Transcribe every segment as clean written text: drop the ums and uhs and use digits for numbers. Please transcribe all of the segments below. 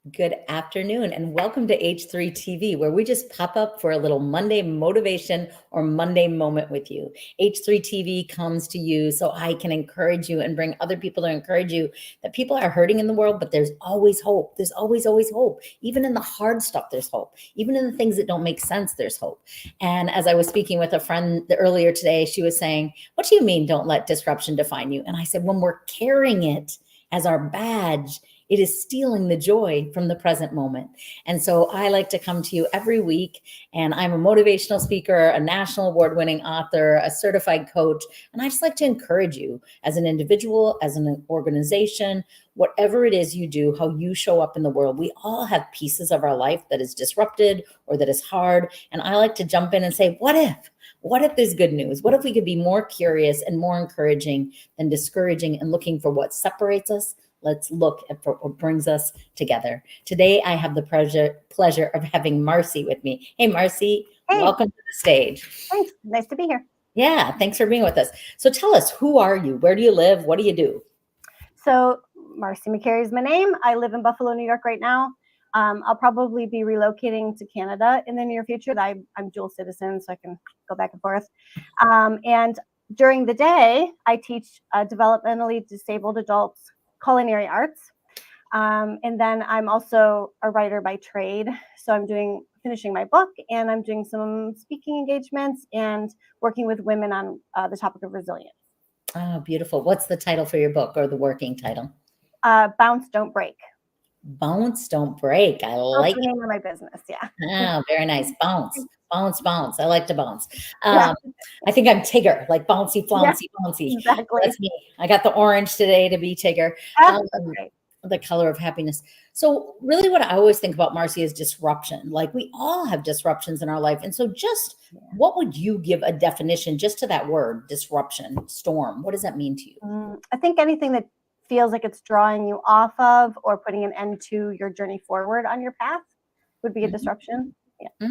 Good afternoon and welcome to H3 TV, where we just pop up for a little Monday motivation or Monday moment with you. H3 TV comes to you so I can encourage you and bring other people to encourage you that people are hurting in the world, but there's always hope. There's always hope. Even in the hard stuff, there's hope. Even in the things that don't make sense, there's hope. And as I was speaking with a friend earlier today, she was saying, "What do you mean don't let disruption define you?" And I said, when we're carrying it as our badge, it is stealing the joy from the present moment. And so I like to come to you every week, and I'm a motivational speaker, a national award-winning author, a certified coach, and I just like to encourage you as an individual, as an organization, whatever it is you do, how you show up in the world. We all have pieces of our life that is disrupted or that is hard, and I like to jump in and say, what if? What if there's good news? What if we could be more curious and more encouraging than discouraging and looking for what separates us? Let's look at what brings us together. Today, I have the pleasure of having Marcie with me. Hey, Marcie, Hey. Welcome to the stage. Thanks. Nice to be here. Yeah, thanks for being with us. So tell us, who are you? Where do you live? What do you do? So Marcie Macari is my name. I live in Buffalo, New York right now. I'll probably be relocating to Canada in the near future. I'm dual citizen, so I can go back and forth. And during the day, I teach developmentally disabled adults culinary arts. And then I'm also a writer by trade. So I'm finishing my book, and I'm doing some speaking engagements and working with women on the topic of resilience. Oh, beautiful. What's the title for your book, or the working title? Bounce, Don't Break. Bounce, Don't Break. I That's like the it. name of my business. Yeah. Oh, very nice. Bounce, bounce, bounce. I like to bounce. Yeah. I think I'm Tigger, like bouncy, Yeah, flouncy, bouncy. exactly. That's me. I got the orange today to be Tigger. That's great. The color of happiness. So really what I always think about, Marcie, is disruption. Like, we all have disruptions in our life. And so just what would you give a definition just to that word, disruption, storm? What does that mean to you? I think anything that feels like it's drawing you off of or putting an end to your journey forward on your path would be a disruption. Yeah.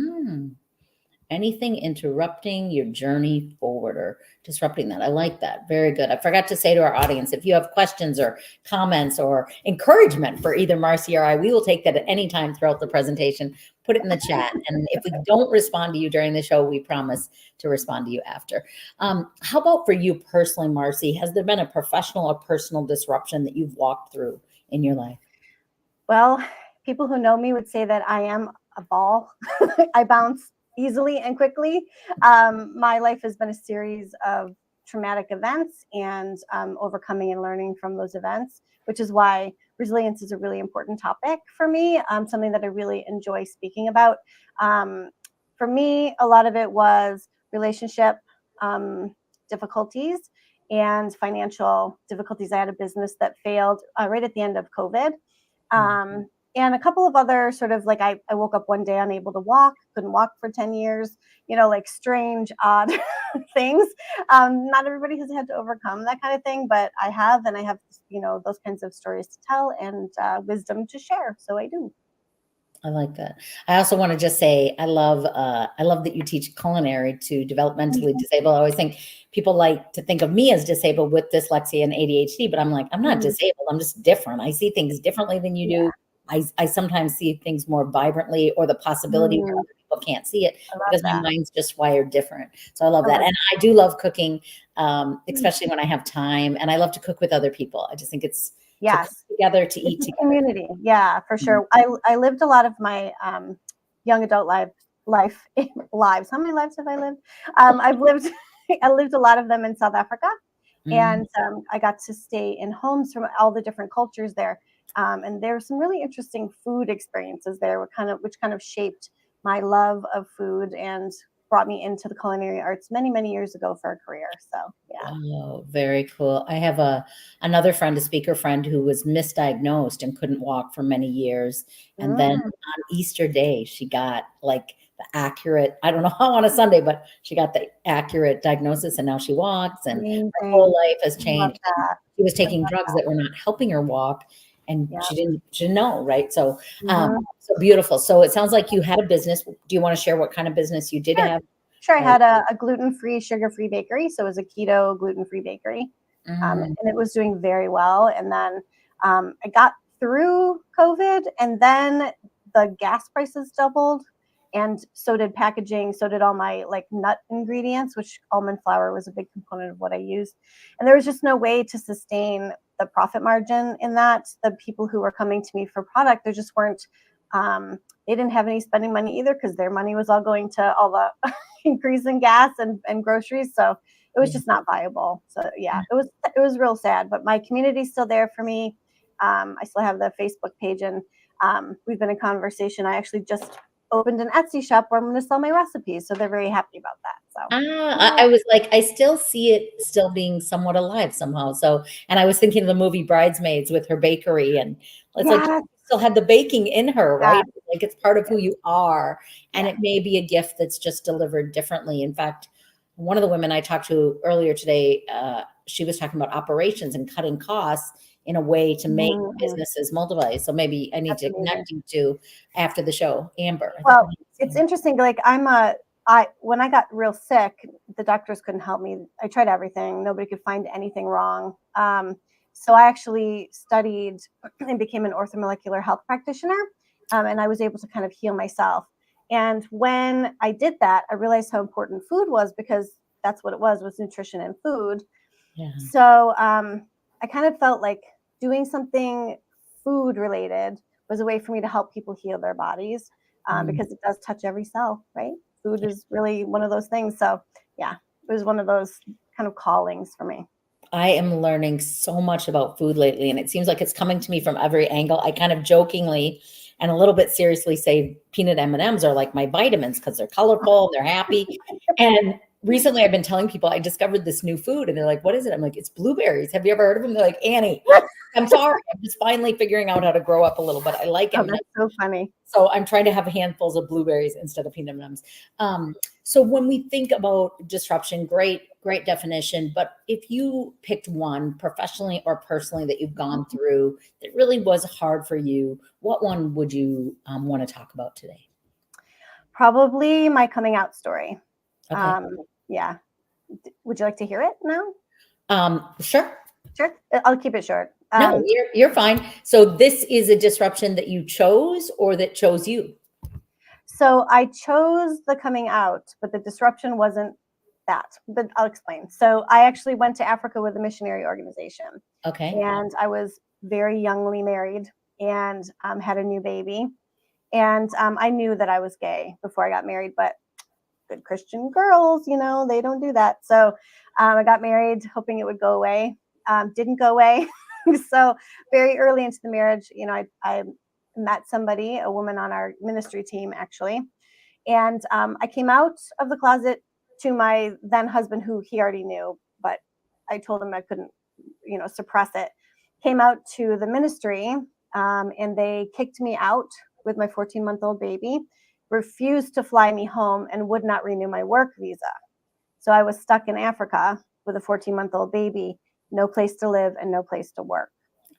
Anything interrupting your journey forward or disrupting that. I like that. Very good. I forgot to say to our audience, if you have questions or comments or encouragement for either Marcie or I, we will take that at any time throughout the presentation. Put it in the chat. And if we don't respond to you during the show, we promise to respond to you after. How about for you personally, Marcie? Has there been a professional or personal disruption that you've walked through in your life? Well, people who know me would say that I am a ball. I bounce easily and quickly. My life has been a series of traumatic events and overcoming and learning from those events, which is why resilience is a really important topic for me, something that I really enjoy speaking about. For me, a lot of it was relationship difficulties and financial difficulties. I had a business that failed right at the end of COVID. And a couple of other sort of like I woke up one day unable to walk, couldn't walk for 10 years, like strange, odd things. Not everybody has had to overcome that kind of thing, but I have, and I have, those kinds of stories to tell and wisdom to share. So I do. I like that. I also want to just say, I love that you teach culinary to developmentally disabled. I always think people like to think of me as disabled with dyslexia and ADHD, but I'm like, I'm not disabled. I'm just different. I see things differently than you do. I sometimes see things more vibrantly, or the possibility where other people can't see it because my mind's just wired different. So I love that. And I do love cooking, especially when I have time, and I love to cook with other people. I just think it's together to eat together. Community. Yeah, for sure. I lived a lot of my young adult lives. How many lives have I lived? I lived a lot of them in South Africa, and I got to stay in homes from all the different cultures there. And there were some really interesting food experiences there, which kind of shaped my love of food and brought me into the culinary arts many, many years ago for a career. So, yeah. Oh, very cool. I have another friend, a speaker friend, who was misdiagnosed and couldn't walk for many years. And then on Easter Day, she got like the accurate, I don't know how on a Sunday, but she got the accurate diagnosis, and now she walks, and her whole life has changed. She was taking drugs that were not helping her walk, and she didn't know, right? So, so beautiful. So it sounds like you had a business. Do you want to share what kind of business you did have? Sure. I had a gluten-free, sugar-free bakery. So it was a keto, gluten-free bakery. And it was doing very well. And then I got through COVID, and then the gas prices doubled, and so did packaging, so did all my like nut ingredients, which almond flour was a big component of what I used. And there was just no way to sustain the profit margin in that. The people who were coming to me for product, there just weren't, they didn't have any spending money either, because their money was all going to all the increase in gas and groceries. So it was just not viable. So yeah, it was real sad, but my community's still there for me. I still have the Facebook page, and we've been in conversation. I actually just opened an Etsy shop where I'm going to sell my recipes. So they're very happy about that. So I was like, I still see it still being somewhat alive somehow. So, and I was thinking of the movie Bridesmaids with her bakery, and it's like yes, she still had the baking in her, right? yes, Like it's part of who you are, and yes. it may be a gift that's just delivered differently. In fact, one of the women I talked to earlier today, she was talking about operations and cutting costs in a way to make Mhm. businesses multiply. So maybe I need That's to amazing. connect you to after the show, Amber. Well, it's interesting. Like when I got real sick, the doctors couldn't help me. I tried everything. Nobody could find anything wrong. So I actually studied and became an orthomolecular health practitioner. And I was able to kind of heal myself. And when I did that, I realized how important food was, because that's what it was nutrition and food. Yeah. So I kind of felt like doing something food related was a way for me to help people heal their bodies, because it does touch every cell, right? Food is really one of those things. So yeah, it was one of those kind of callings for me. I am learning so much about food lately, and it seems like it's coming to me from every angle. I kind of jokingly and a little bit seriously say peanut M&Ms are like my vitamins because they're colorful, they're happy. And recently I've been telling people I discovered this new food, and they're like, what is it? I'm like, it's blueberries. Have you ever heard of them? They're like, Annie, I'm sorry. I'm just finally figuring out how to grow up a little, but I like Oh, M&Ms. that's so funny. So I'm trying to have handfuls of blueberries instead of peanut M&Ms. So when we think about disruption, great definition. But if you picked one professionally or personally that you've gone through that really was hard for you, what one would you want to talk about today? Probably my coming out story. Okay. Yeah. Would you like to hear it now? Sure. Sure. I'll keep it short. No, you're fine. So this is a disruption that you chose or that chose you? So I chose the coming out, but the disruption wasn't that. But I'll explain. So I actually went to Africa with a missionary organization, Okay. and I was very youngly married, and had a new baby. And I knew that I was gay before I got married, but good Christian girls, they don't do that. So I got married hoping it would go away. Didn't go away. So very early into the marriage, I met somebody, a woman on our ministry team, actually. And I came out of the closet to my then husband, who he already knew, but I told him I couldn't, suppress it. Came out to the ministry, and they kicked me out with my 14-month-old baby, refused to fly me home, and would not renew my work visa. So I was stuck in Africa with a 14-month-old baby, no place to live and no place to work.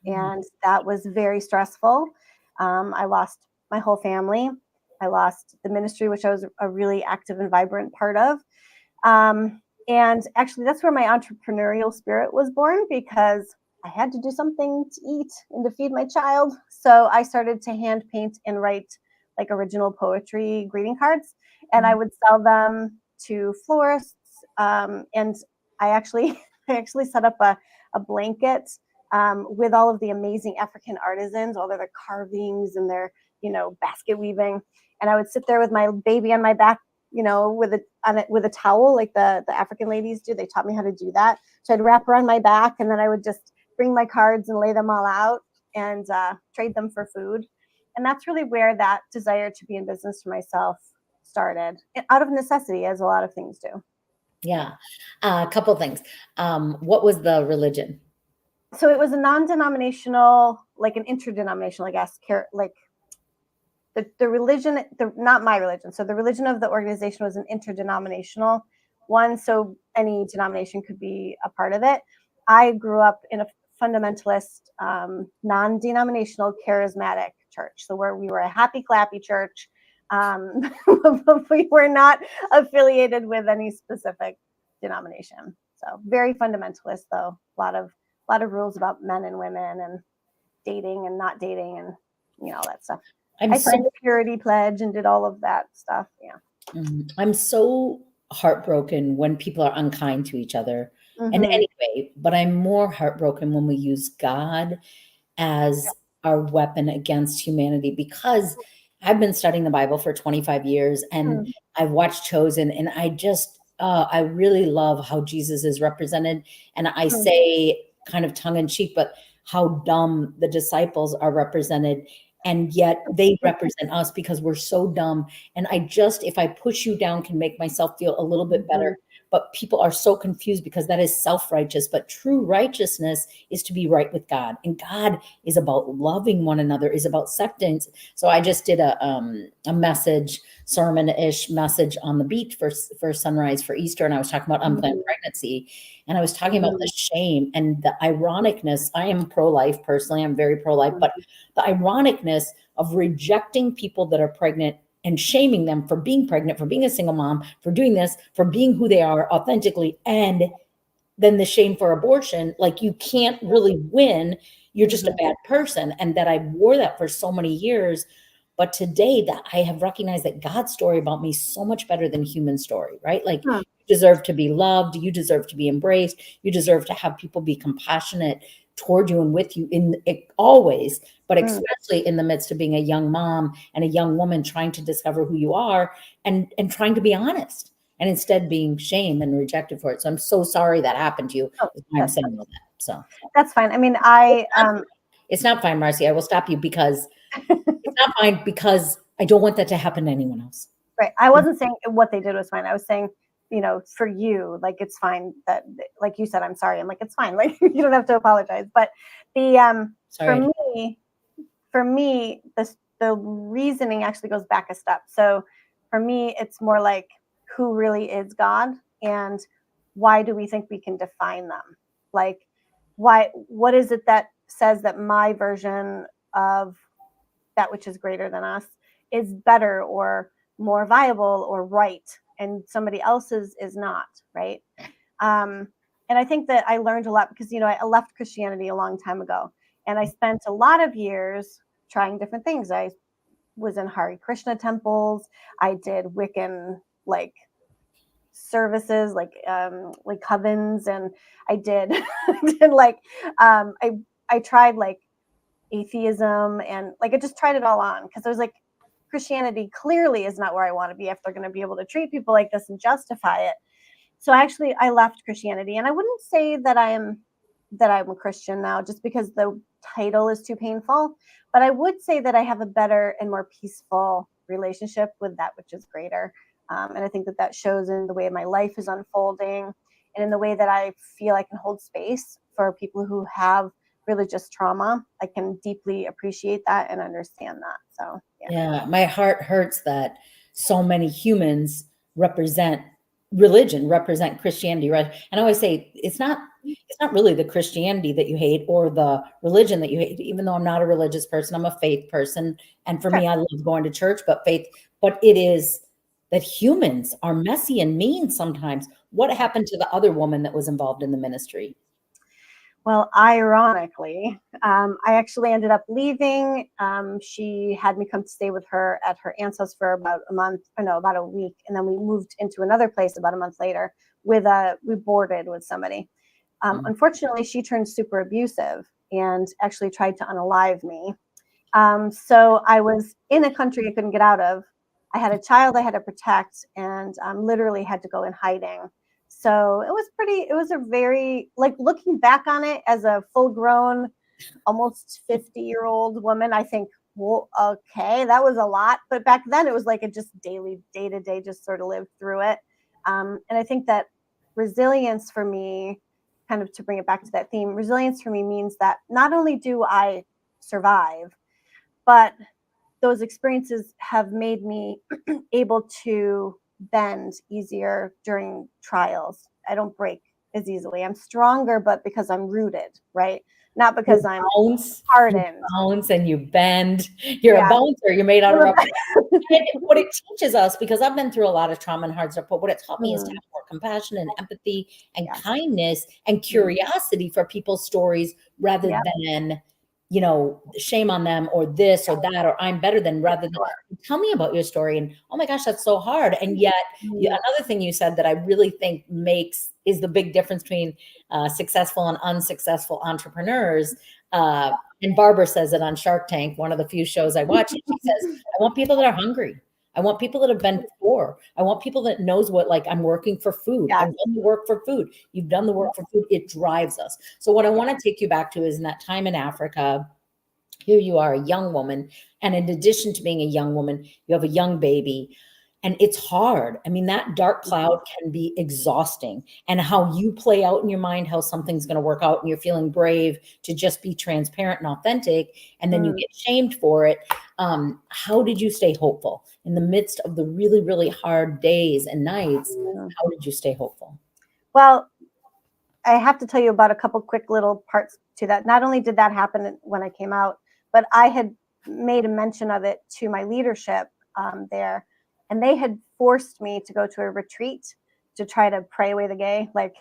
And that was very stressful. I lost my whole family. I lost the ministry, which I was a really active and vibrant part of. And actually, that's where my entrepreneurial spirit was born, because I had to do something to eat and to feed my child. So I started to hand paint and write like original poetry greeting cards, and I would sell them to florists. And I actually set up a blanket with all of the amazing African artisans, all their carvings and their basket weaving. And I would sit there with my baby on my back, with a towel like the African ladies do. They taught me how to do that. So I'd wrap her on my back, and then I would just bring my cards and lay them all out and trade them for food. And that's really where that desire to be in business for myself started, out of necessity, as a lot of things do. Yeah. A couple things. What was the religion? So it was a non-denominational, like an interdenominational, I guess, like the religion, not my religion. So the religion of the organization was an interdenominational one. So any denomination could be a part of it. I grew up in a fundamentalist, non-denominational, charismatic church. So where we were a happy, clappy church. We were not affiliated with any specific denomination. So very fundamentalist, though. A lot of rules about men and women, and dating and not dating and, you know, all that stuff. I'm I signed the purity pledge and did all of that stuff. Yeah. I'm so heartbroken when people are unkind to each other. And Mhm. anyway, but I'm more heartbroken when we use God as our weapon against humanity, because I've been studying the Bible for 25 years and Mm. I've watched Chosen, and I really love how Jesus is represented. And I say kind of tongue in cheek, but how dumb the disciples are represented. And yet they represent us because we're so dumb. And if I push you down, can make myself feel a little bit better. But people are so confused because that is self-righteous. But true righteousness is to be right with God. And God is about loving one another, is about acceptance. So I just did a message, sermon-ish message on the beach for sunrise for Easter. And I was talking about unplanned pregnancy. And I was talking about the shame and the ironicness. I am pro-life personally. I'm very pro-life. But the ironicness of rejecting people that are pregnant and shaming them for being pregnant, for being a single mom, for doing this, for being who they are authentically, and then the shame for abortion. Like, you can't really win. You're just a bad person. And that I wore that for so many years. But today that I have recognized that God's story about me is so much better than human story, right? Like, you deserve to be loved. You deserve to be embraced. You deserve to have people be compassionate toward you and with you always, but especially in the midst of being a young mom and a young woman trying to discover who you are and trying to be honest, and instead being shamed and rejected for it. So I'm so sorry that happened to you. I'm saying all that. So that's fine. I mean, it's not fine, Marcie. I will stop you because it's not fine, because I don't want that to happen to anyone else. Right. I wasn't saying what they did was fine. I was saying, you know, for you, like, it's fine that, like you said, I'm sorry. I'm like, it's fine. Like, you don't have to apologize. But the for me, the reasoning actually goes back a step. So for me, it's more like, who really is God, and why do we think we can define them? Like, what is it that says that my version of that which is greater than us is better or more viable or right, and somebody else's is not, right? And I think that I learned a lot because, you know, I left Christianity a long time ago, and I spent a lot of years trying different things. I was in Hare Krishna temples. I did Wiccan, like, services, like covens, and I did did like I tried like atheism, and like I just tried it all on because I was like, Christianity clearly is not where I want to be if they're going to be able to treat people like this and justify it. So actually I left Christianity, and I wouldn't say that I'm a Christian now just because the title is too painful, but I would say that I have a better and more peaceful relationship with that which is greater. And I think that that shows in the way my life is unfolding, and in the way that I feel I can hold space for people who have religious trauma. I can deeply appreciate that and understand that. So yeah, my heart hurts that so many humans represent religion, represent Christianity, right? And I always say it's not really the Christianity that you hate or the religion that you hate, even though I'm not a religious person, I'm a faith person. And for me, I love going to church, but it is that humans are messy and mean sometimes. What happened to the other woman that was involved in the ministry? Well, ironically, I actually ended up leaving. She had me come to stay with her at her aunt's house for about a month, or no, about a week. And then we moved into another place about a month later we boarded with somebody. Unfortunately, she turned super abusive and actually tried to unalive me. So I was in a country I couldn't get out of. I had a child I had to protect, and literally had to go in hiding. So it was a very, like, looking back on it as a full grown, almost 50-year-old woman, I think, well, okay, that was a lot. But back then it was like it just daily, day to day, just sort of lived through it. And I think that resilience for me, kind of to bring it back to that theme, resilience for me means that not only do I survive, but those experiences have made me able to bend easier during trials. I don't break as easily. I'm stronger, but because I'm rooted, right? Not because I'm hardened. You bounce and you bend. You're a bouncer. You're made out of rubber. And what it teaches us, because I've been through a lot of trauma and hard stuff, but what it taught me is to have more compassion and empathy and kindness and curiosity for people's stories rather than shame on them or this or that, or I'm better than, rather than tell me about your story. And oh my gosh, that's so hard. And yet another thing you said that I really think is the big difference between successful and unsuccessful entrepreneurs. And Barbara says it on Shark Tank, one of the few shows I watch. She says, I want people that are hungry. I want people that have been poor. I want people that knows what, like, I'm working for food. Yes. I've done the work for food. You've done the work for food. It drives us. So what I want to take you back to is in that time in Africa, here you are, a young woman. And in addition to being a young woman, you have a young baby. And it's hard. I mean, that dark cloud can be exhausting. And how you play out in your mind, how something's going to work out, and you're feeling brave to just be transparent and authentic, and then you get shamed for it. How did you stay hopeful in the midst of the really, really hard days and nights? How did you stay hopeful? Well, I have to tell you about a couple quick little parts to that. Not only did that happen when I came out, but I had made a mention of it to my leadership there. And they had forced me to go to a retreat to try to pray away the gay, like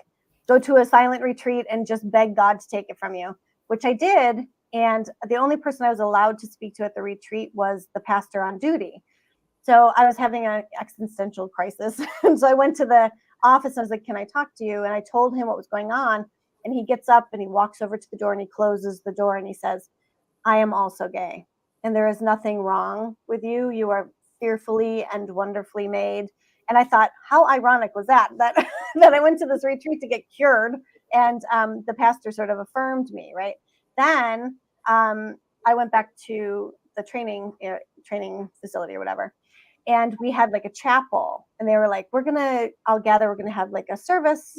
go to a silent retreat and just beg God to take it from you, which I did. And the only person I was allowed to speak to at the retreat was the pastor on duty. So I was having an existential crisis. And so I went to the office and I was like, can I talk to you? And I told him what was going on. And he gets up and he walks over to the door and he closes the door and he says, I am also gay. And there is nothing wrong with you. You are fearfully and wonderfully made. And I thought, how ironic was that that I went to this retreat to get cured, and the pastor sort of affirmed me, right? Then I went back to the training facility or whatever, and we had like a chapel, and they were like, we're gonna have like a service,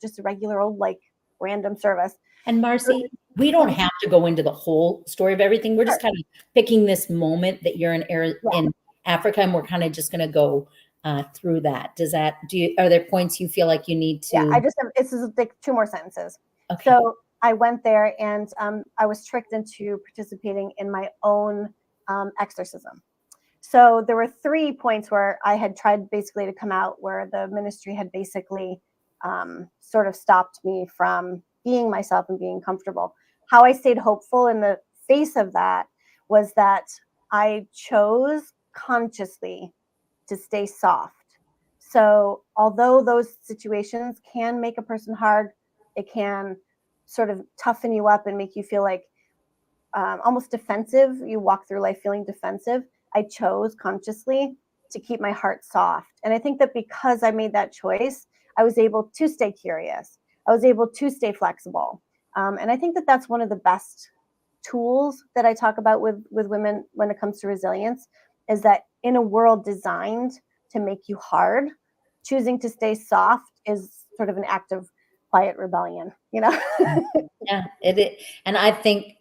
just a regular old like random service. And Marcie, we don't have to go into the whole story of everything. We're just kind of picking this moment that you're in Africa, and we're kind of just going to go through that. Are there points you feel like you need to? Yeah, this is like 2 more sentences. Okay. So I went there and I was tricked into participating in my own exorcism. So there were 3 points where I had tried basically to come out, where the ministry had basically sort of stopped me from being myself and being comfortable. How I stayed hopeful in the face of that was that I chose consciously to stay soft. So although those situations can make a person hard, it can sort of toughen you up and make you feel like almost defensive. You walk through life feeling defensive. I chose consciously to keep my heart soft. And I think that because I made that choice, I was able to stay curious. I was able to stay flexible. And I think that that's one of the best tools that I talk about with women when it comes to resilience, is that in a world designed to make you hard, choosing to stay soft is sort of an act of quiet rebellion, Yeah, and I think,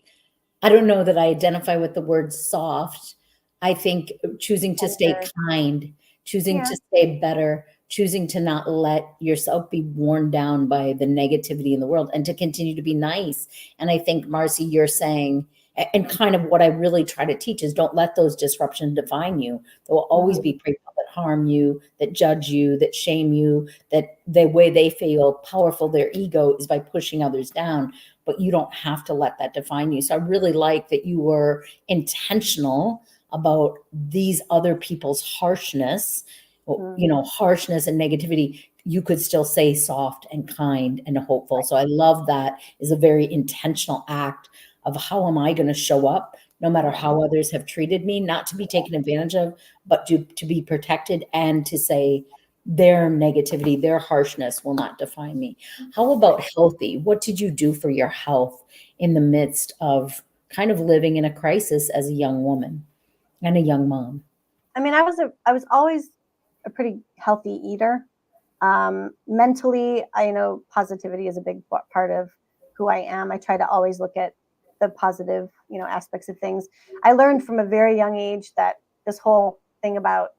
I don't know that I identify with the word soft. I think choosing to stay kind, choosing to stay better, choosing to not let yourself be worn down by the negativity in the world, and to continue to be nice. And I think, Marcie, you're saying, and kind of what I really try to teach is, don't let those disruptions define you. There will always be people that harm you, that judge you, that shame you, that the way they feel powerful, their ego, is by pushing others down. But you don't have to let that define you. So I really like that you were intentional about these other people's harshness, harshness and negativity. You could still say soft and kind and hopeful. So I love that is a very intentional act of, how am I going to show up no matter how others have treated me, not to be taken advantage of, but to be protected, and to say their negativity, their harshness will not define me. How about healthy? What did you do for your health in the midst of kind of living in a crisis as a young woman and a young mom? I mean, I was always a pretty healthy eater. Mentally, I know positivity is a big part of who I am. I try to always look at the positive, aspects of things. I learned from a very young age that this whole thing about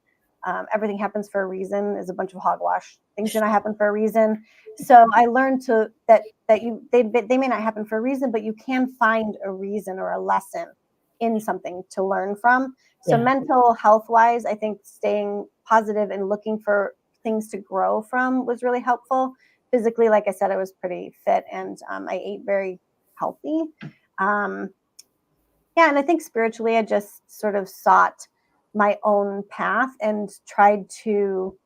everything happens for a reason is a bunch of hogwash. Things do not happen for a reason. So I learned that they may not happen for a reason, but you can find a reason or a lesson in something to learn from. So mental health wise, I think staying positive and looking for things to grow from was really helpful. Physically, like I said, I was pretty fit, and I ate very healthy. Yeah, and I think spiritually, I just sort of sought my own path and tried to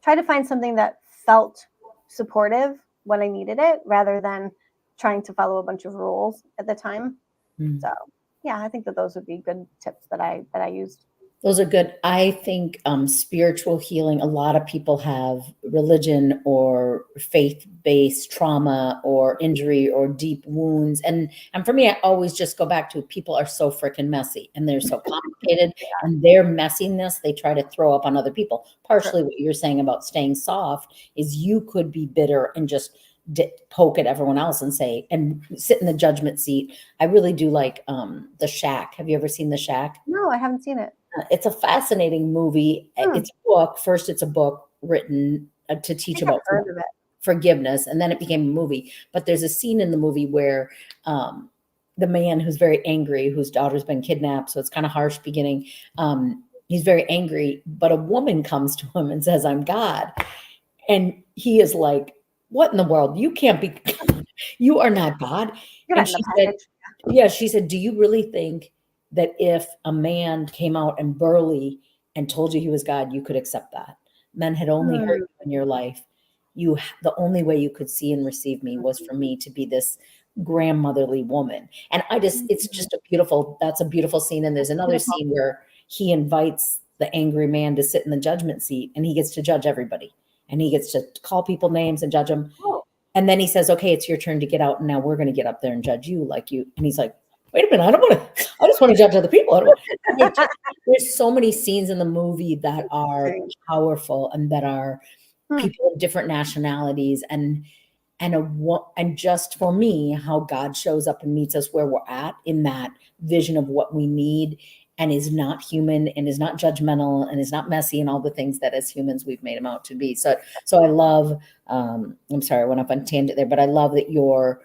find something that felt supportive when I needed it, rather than trying to follow a bunch of rules at the time. Mm. So, yeah, I think that those would be good tips that I used. Those are good. I think spiritual healing, a lot of people have religion or faith-based trauma or injury or deep wounds. And for me, I always just go back to people are so freaking messy and they're so complicated, and their messiness they try to throw up on other people. Partially what you're saying about staying soft is you could be bitter and just poke at everyone else and say, and sit in the judgment seat. I really do like The Shack. Have you ever seen The Shack? No, I haven't seen it. It's a fascinating movie. It's a book. First, it's a book written to I teach think I've about heard of it. forgiveness, and then it became a movie. But there's a scene in the movie where the man who's very angry, whose daughter's been kidnapped, so it's kind of harsh beginning. He's very angry, but a woman comes to him and says, "I'm God," and he is like, "What in the world? You can't be. You are not God." You're And not in she the said, package. yeah, she said, "Do you really think that if a man came out and burly and told you he was God, you could accept that? Men had only hurt you in your life. The only way you could see and receive me was for me to be this grandmotherly woman." And it's just that's a beautiful scene. And there's another Beautiful. scene where he invites the angry man to sit in the judgment seat and he gets to judge everybody and he gets to call people names and judge them. Oh. And then he says, "Okay, it's your turn to get out. And now we're going to get up there and judge you like you." And he's like, "Wait a minute. I just want to judge other people. I don't want." There's so many scenes in the movie that are powerful and that are people of different nationalities and just for me, how God shows up and meets us where we're at in that vision of what we need and is not human and is not judgmental and is not messy and all the things that as humans we've made him out to be. So I love, I'm sorry, I went up on a tangent there, but I love that you're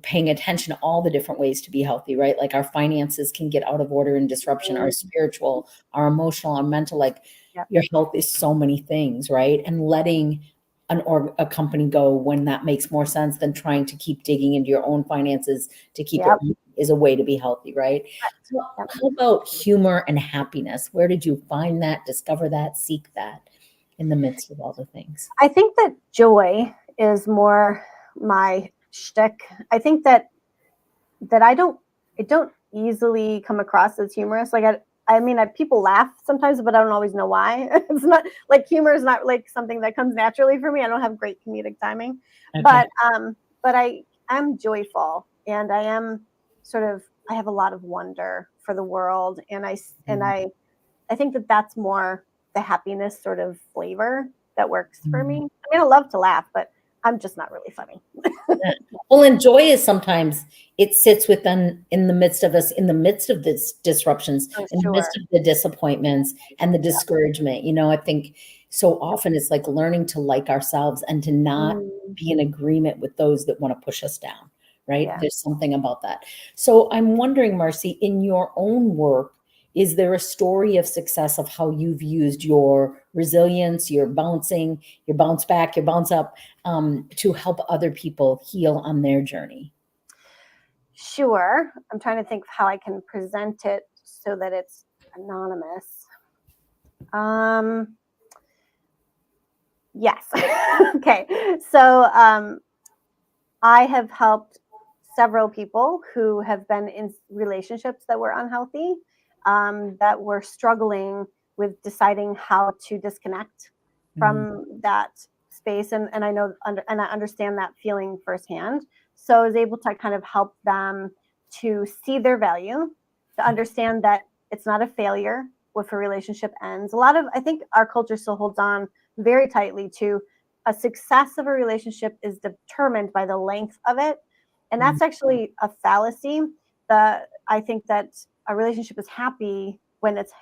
paying attention to all the different ways to be healthy, right? Like our finances can get out of order and disruption, our spiritual, our emotional, our mental, like your health is so many things, right? And letting a company go when that makes more sense than trying to keep digging into your own finances to keep it is a way to be healthy, right? So how about humor and happiness? Where did you find that, discover that, seek that in the midst of all the things? I think that joy is more my shtick. I think that I don't easily come across as humorous. Like I mean, people laugh sometimes, but I don't always know why. It's not like humor is not like something that comes naturally for me. I don't have great comedic timing, but I am joyful, and I am I have a lot of wonder for the world, and I think that that's more the happiness sort of flavor that works for me. I mean, I love to laugh, but I'm just not really funny. Well, and joy is sometimes it sits within in the midst of us, in the midst of this disruptions, in the midst of the disappointments and the discouragement. I think so often it's like learning to like ourselves and to not be in agreement with those that want to push us down, right? There's something about that. So I'm wondering, Marcie, in your own work, is there a story of success of how you've used your resilience, your bouncing, your bounce back, your bounce up, to help other people heal on their journey? Sure. I'm trying to think of how I can present it so that it's anonymous. Yes. Okay. So I have helped several people who have been in relationships that were unhealthy, that were struggling with deciding how to disconnect from that space. And I know, and I understand that feeling firsthand. So I was able to kind of help them to see their value, to understand that it's not a failure if a relationship ends. I think our culture still holds on very tightly to a success of a relationship is determined by the length of it. And that's actually a fallacy. I think that a relationship is happy when it's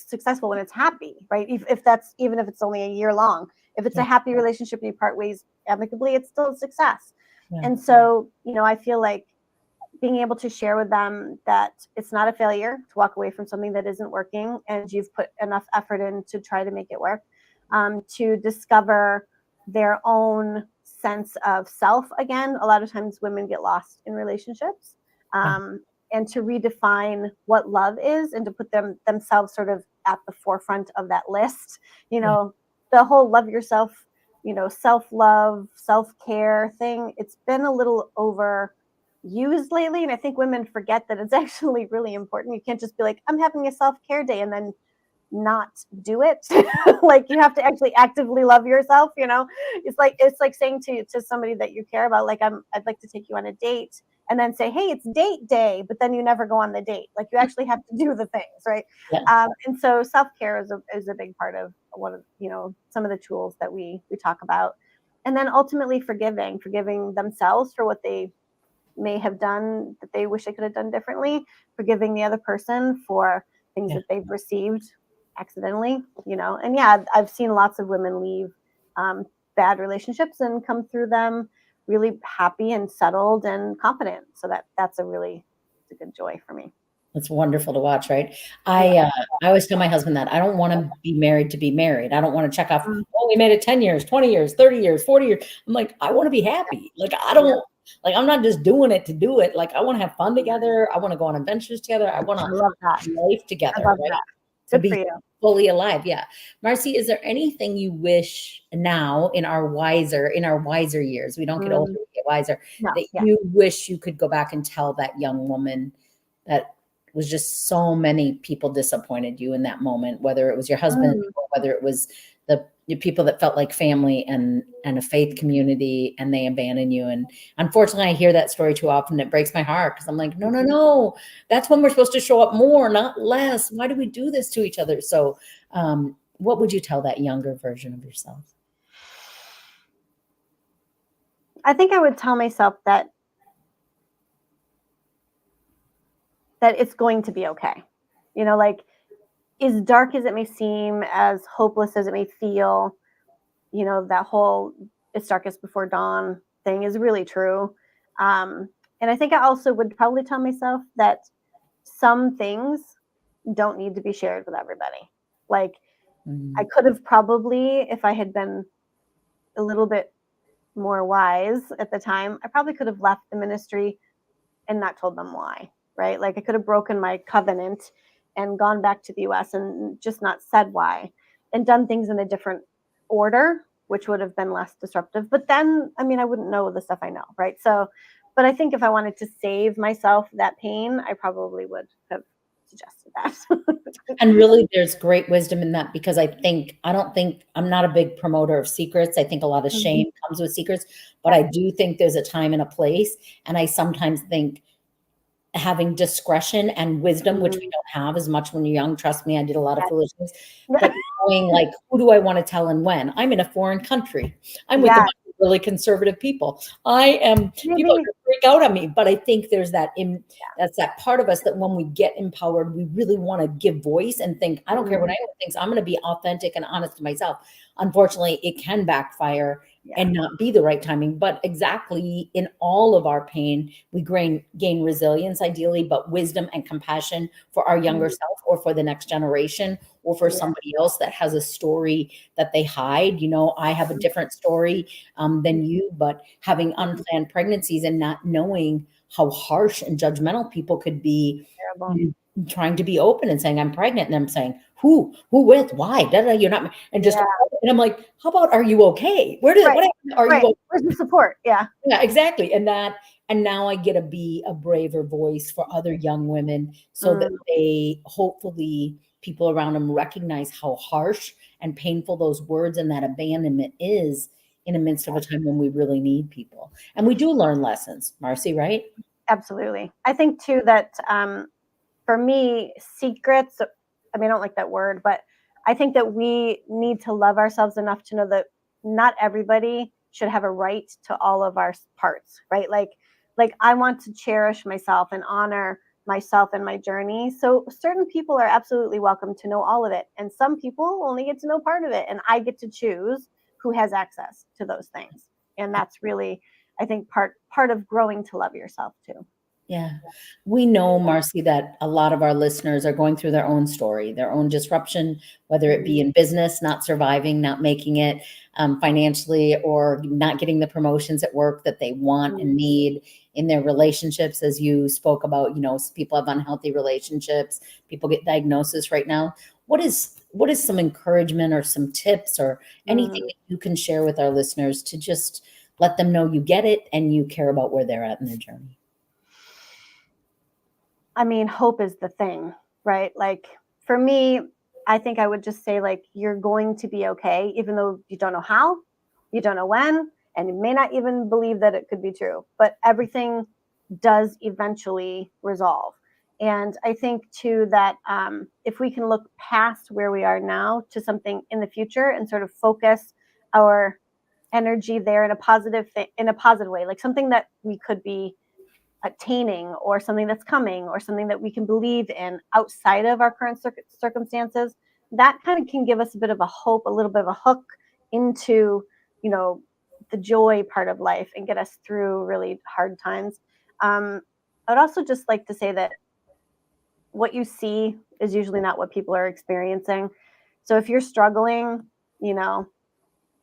successful when it's happy, right? If that's, even if it's only a year long, if it's a happy relationship and you part ways amicably, it's still a success. And so, I feel like being able to share with them that it's not a failure to walk away from something that isn't working, and you've put enough effort in to try to make it work, to discover their own sense of self again. A lot of times women get lost in relationships, and to redefine what love is, and to put themselves sort of at the forefront of that list. The whole love yourself, self-love, self-care thing, it's been a little overused lately. And I think women forget that it's actually really important. You can't just be like, I'm having a self-care day, and then not do it. Like, you have to actually actively love yourself. It's like saying to somebody that you care about, like, I'd like to take you on a date, and then say, hey, it's date day, but then you never go on the date. Like, you actually have to do the things, right? Yeah. And so self-care is a big part of one of some of the tools that we talk about. And then ultimately forgiving themselves for what they may have done that they wish they could have done differently, forgiving the other person for things Yeah. that they've received accidentally. And yeah, I've seen lots of women leave bad relationships and come through them really happy and settled and confident. So that's a good joy for me. It's wonderful to watch, right? Yeah. I always tell my husband that I don't want to be married to be married. I don't want to check off, Mm. oh, we made it 10 years, 20 years, 30 years, 40 years. I'm like, I want to be happy. Like, I'm not just doing it to do it. Like, I want to have fun together. I want to go on adventures together. I want I to love that. have life I together, love right? that. To Good for be you. fully alive. Yeah. Marcie, is there anything you wish now in our wiser years, we don't get older, we get wiser, No, that yeah. you wish you could go back and tell that young woman that was just so many people disappointed you in that moment, whether it was your husband or whether it was the people that felt like family and a faith community, and they abandon you. And unfortunately, I hear that story too often. It breaks my heart because I'm like, no, that's when we're supposed to show up more, not less. Why do we do this to each other? So what would you tell that younger version of yourself? I think I would tell myself that it's going to be okay. Like, as dark as it may seem, as hopeless as it may feel, that whole "it's darkest before dawn" thing is really true. And I think I also would probably tell myself that some things don't need to be shared with everybody. Like, I could have probably, if I had been a little bit more wise at the time, I probably could have left the ministry and not told them why, right? Like, I could have broken my covenant and gone back to the US and just not said why, and done things in a different order, which would have been less disruptive. But then, I mean, I wouldn't know the stuff I know, right? So, but I think if I wanted to save myself that pain, I probably would have suggested that. And really, there's great wisdom in that, because I'm not a big promoter of secrets. I think a lot of shame comes with secrets, but I do think there's a time and a place. And I sometimes think having discretion and wisdom, which we don't have as much when you're young. Trust me, I did a lot of foolishness, but knowing, like, who do I want to tell and when? I'm in a foreign country. I'm with a bunch of really conservative people. People are going to freak out on me, but I think there's that's that part of us that when we get empowered, we really want to give voice and think, I don't care what anyone thinks. I'm going to be authentic and honest to myself. Unfortunately, it can backfire and not be the right timing. But exactly, in all of our pain, we gain resilience ideally, but wisdom and compassion for our younger self, or for the next generation, or for somebody else that has a story that they hide. I have a different story than you, but having unplanned pregnancies and not knowing how harsh and judgmental people could be, trying to be open and saying, I'm pregnant. And I'm saying, who with, why? You're not, and just, and I'm like, how about, are you okay? What are you okay? Where's the support? Yeah, exactly. And now I get to be a braver voice for other young women, so that they, hopefully people around them recognize how harsh and painful those words and that abandonment is in the midst of a time when we really need people. And we do learn lessons, Marcie, right? Absolutely. I think too that for me, secrets, I mean, I don't like that word, but I think that we need to love ourselves enough to know that not everybody should have a right to all of our parts, right? Like I want to cherish myself and honor myself and my journey. So certain people are absolutely welcome to know all of it. And some people only get to know part of it. And I get to choose who has access to those things. And that's really, I think, part of growing to love yourself too. Yeah. We know, Marcie, that a lot of our listeners are going through their own story, their own disruption, whether it be in business, not surviving, not making it financially, or not getting the promotions at work that they want and need. in their relationships, as you spoke about, people have unhealthy relationships, people get diagnosis right now. What is some encouragement or some tips or anything that you can share with our listeners to just let them know you get it and you care about where they're at in their journey? I mean, hope is the thing, right? Like for me, I think I would just say like, you're going to be okay, even though you don't know how, you don't know when, and you may not even believe that it could be true, but everything does eventually resolve. And I think too that if we can look past where we are now to something in the future and sort of focus our energy there in a positive way, like something that we could be attaining or something that's coming or something that we can believe in outside of our current circumstances, that kind of can give us a bit of a hope, a little bit of a hook into, the joy part of life and get us through really hard times. I'd also just like to say that what you see is usually not what people are experiencing. So if you're struggling, and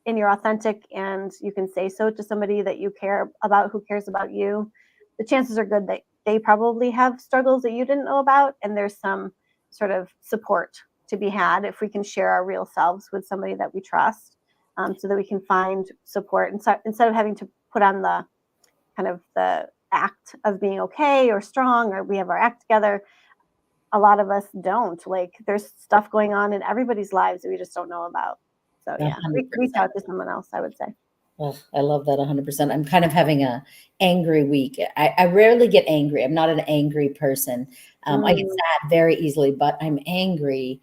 you're authentic and you can say so to somebody that you care about, who cares about you, the chances are good that they probably have struggles that you didn't know about. And there's some sort of support to be had if we can share our real selves with somebody that we trust, so that we can find support instead of having to put on the kind of the act of being okay or strong or we have our act together. A lot of us don't. Like there's stuff going on in everybody's lives that we just don't know about. So yeah, 100%. reach out to someone else, I would say. Oh, I love that 100%. I'm kind of having a angry week. I rarely get angry. I'm not an angry person. I get sad very easily, but I'm angry.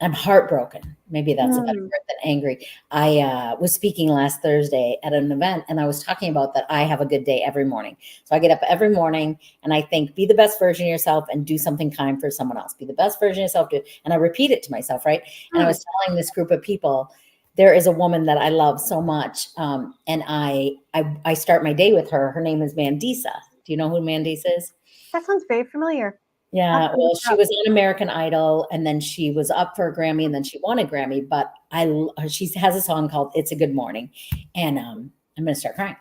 I'm heartbroken. Maybe that's a better word than angry. I was speaking last Thursday at an event, and I was talking about that I have a good day every morning. So I get up every morning, and I think, be the best version of yourself and do something kind for someone else. Be the best version of yourself. And I repeat it to myself, right? And I was telling this group of people, there is a woman that I love so much, and I start my day with her. Her name is Mandisa. Do you know who Mandisa is? That sounds very familiar. Yeah, well, she was on American Idol, and then she was up for a Grammy, and then she won a Grammy. But she has a song called "It's a Good Morning," and I'm gonna start crying.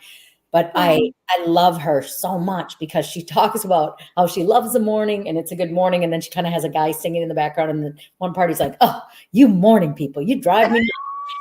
But I love her so much because she talks about how she loves the morning and it's a good morning, and then she kind of has a guy singing in the background, and then one party's like, "Oh, you morning people, you drive me nuts."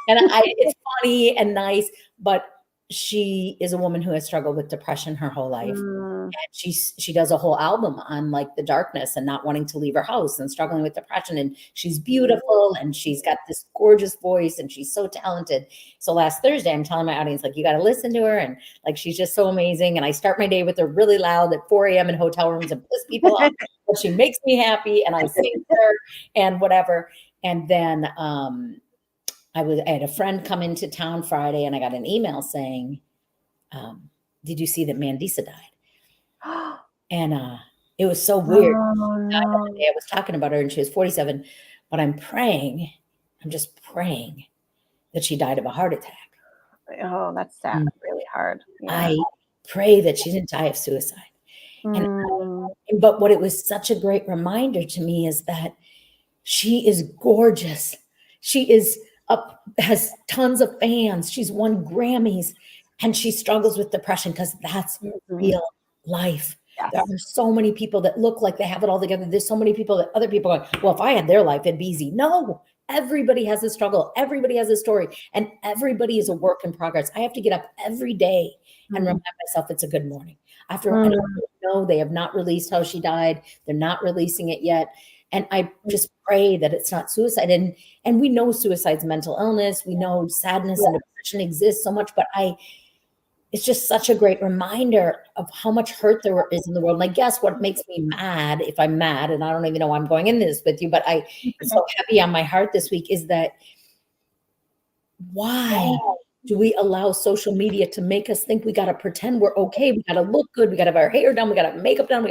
And it's funny and nice, but she is a woman who has struggled with depression her whole life. And she does a whole album on like the darkness and not wanting to leave her house and struggling with depression. And she's beautiful and she's got this gorgeous voice and she's so talented. So last Thursday, I'm telling my audience, like, you got to listen to her. And like, she's just so amazing. And I start my day with her really loud at 4 a.m. in hotel rooms and piss people off. But she makes me happy and I sing to her and whatever. And then, I had a friend come into town Friday and I got an email saying, did you see that Mandisa died? And it was so weird. Oh, no. I was talking about her and she was 47, but I'm just praying that she died of a heart attack. Oh, that's sad. Really hard. Yeah. I pray that she didn't die of suicide. But what it was such a great reminder to me is that she is gorgeous. She is has tons of fans. She's won Grammys and she struggles with depression because that's real life. Yes. There are so many people that look like they have it all together. There's so many people that other people are like, well, if I had their life, it'd be easy. No, everybody has a struggle. Everybody has a story and everybody is a work in progress. I have to get up every day and remind myself it's a good morning. After I don't know, they have not released how she died. They're not releasing it yet. And I just pray that it's not suicide. And we know suicide's mental illness. We know sadness and depression exists so much, but it's just such a great reminder of how much hurt there is in the world. And I guess what makes me mad, if I'm mad, and I don't even know why I'm going in this with you, but it's so heavy on my heart this week, is that why do we allow social media to make us think we got to pretend we're okay? We got to look good. We got to have our hair done. We got to have makeup done.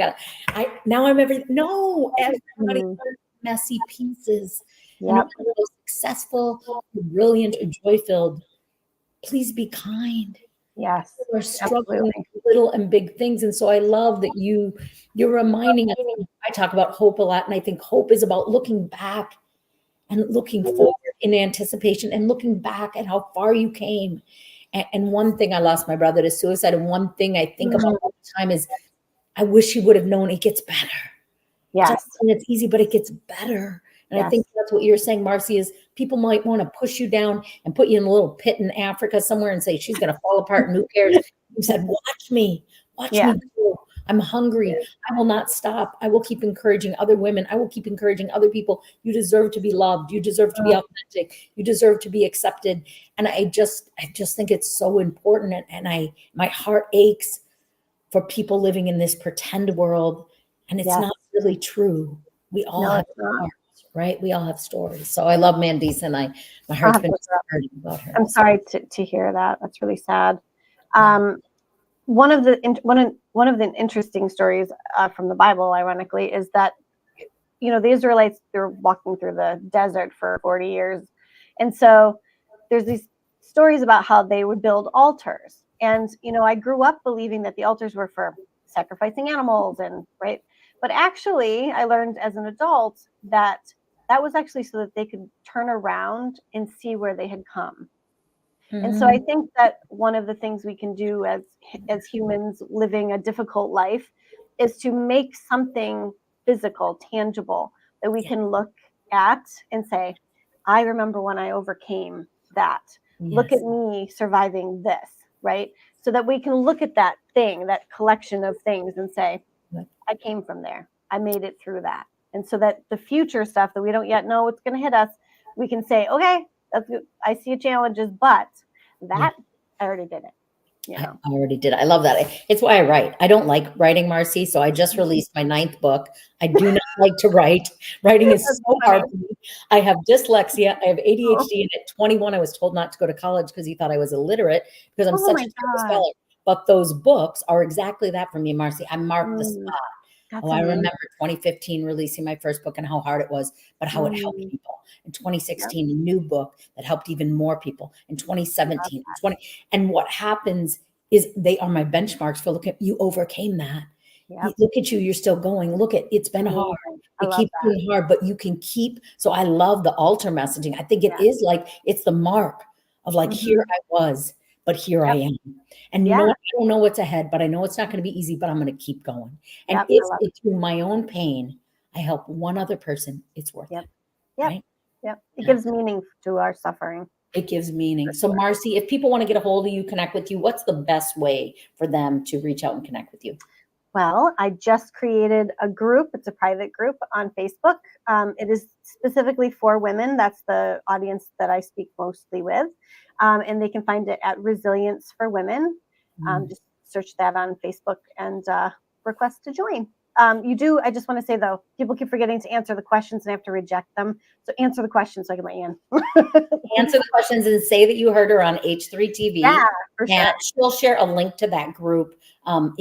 Everybody messy pieces. And even though successful, brilliant, or joy-filled, please be kind. Yes. We're struggling with little and big things. And so I love that you're reminding us. I talk about hope a lot. And I think hope is about looking back and looking forward in anticipation and looking back at how far you came And one thing, I lost my brother to suicide. And one thing I think about Mm. all the time is I wish he would have known it gets better. Yes. And it's easy, but it gets better. And I Yes. think that's what you're saying, Marcie, is people might want to push you down and put you in a little pit in Africa somewhere and say, she's going to fall apart and who cares? You said, watch me Yeah. go. I'm hungry. I will not stop. I will keep encouraging other women. I will keep encouraging other people. You deserve to be loved. You deserve to be authentic. You deserve to be accepted. And I just think it's so important. And my heart aches for people living in this pretend world. And it's Yes. not really true. We all No, have it's not. stories, right? We all have stories. So I love Mandisa, and my heart's been hurting about her. I'm sorry to hear that. That's really sad. One of the interesting stories from the Bible, ironically, is that the Israelites, they're walking through the desert for 40 years, and so there's these stories about how they would build altars. And I grew up believing that the altars were for sacrificing animals, and right, but actually I learned as an adult that was actually so that they could turn around and see where they had come. And so I think that one of the things we can do as humans living a difficult life is to make something physical, tangible, that we can look at and say, I remember when I overcame that. Look at me surviving this, right? So that we can look at that thing, that collection of things, and say, I came from there. I made it through that. And so that the future stuff that we don't yet know what's going to hit us, we can say, okay, that's good. I see challenges, but that I already did it. I already did. I love that. It's why I write. I don't like writing, Marcie. So I just released my 9th book. I do not like to write. Writing is so hard for me. I have dyslexia. I have ADHD. And at 21, I was told not to go to college because he thought I was illiterate because I'm such a terrible speller. But those books are exactly that for me, Marcie. I marked the spot. I remember 2015 releasing my first book and how hard it was, but how it helped people. In 2016, a new book that helped even more people. In 2017, and what happens is they are my benchmarks for look at you overcame that. Look at you, you're still going. Look at it's been hard. It keeps being hard, but you can keep. So I love the altar messaging. I think it is like it's the mark of like here I was, but here I am. And you know what? I don't know what's ahead, but I know it's not going to be easy, but I'm going to keep going. And if it's through my own pain, I help one other person, it's worth it. Right? It gives meaning to our suffering. It gives meaning. So Marcie, if people want to get a hold of you, connect with you, what's the best way for them to reach out and connect with you? Well, I just created a group. It's a private group on Facebook. It is specifically for women. That's the audience that I speak mostly with. And they can find it at Resilience for Women. Just search that on Facebook and request to join. I just want to say though, people keep forgetting to answer the questions and I have to reject them. So answer the questions so I can let you in. Answer the questions and say that you heard her on H3 TV. Yeah, for sure. And she'll share a link to that group on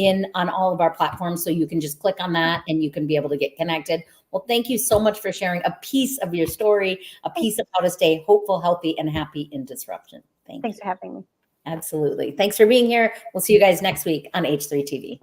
all of our platforms. So you can just click on that and you can be able to get connected. Well, thank you so much for sharing a piece of your story, a piece of how to stay hopeful, healthy, and happy in disruption. Thanks for having me. Absolutely. Thanks for being here. We'll see you guys next week on H3 TV.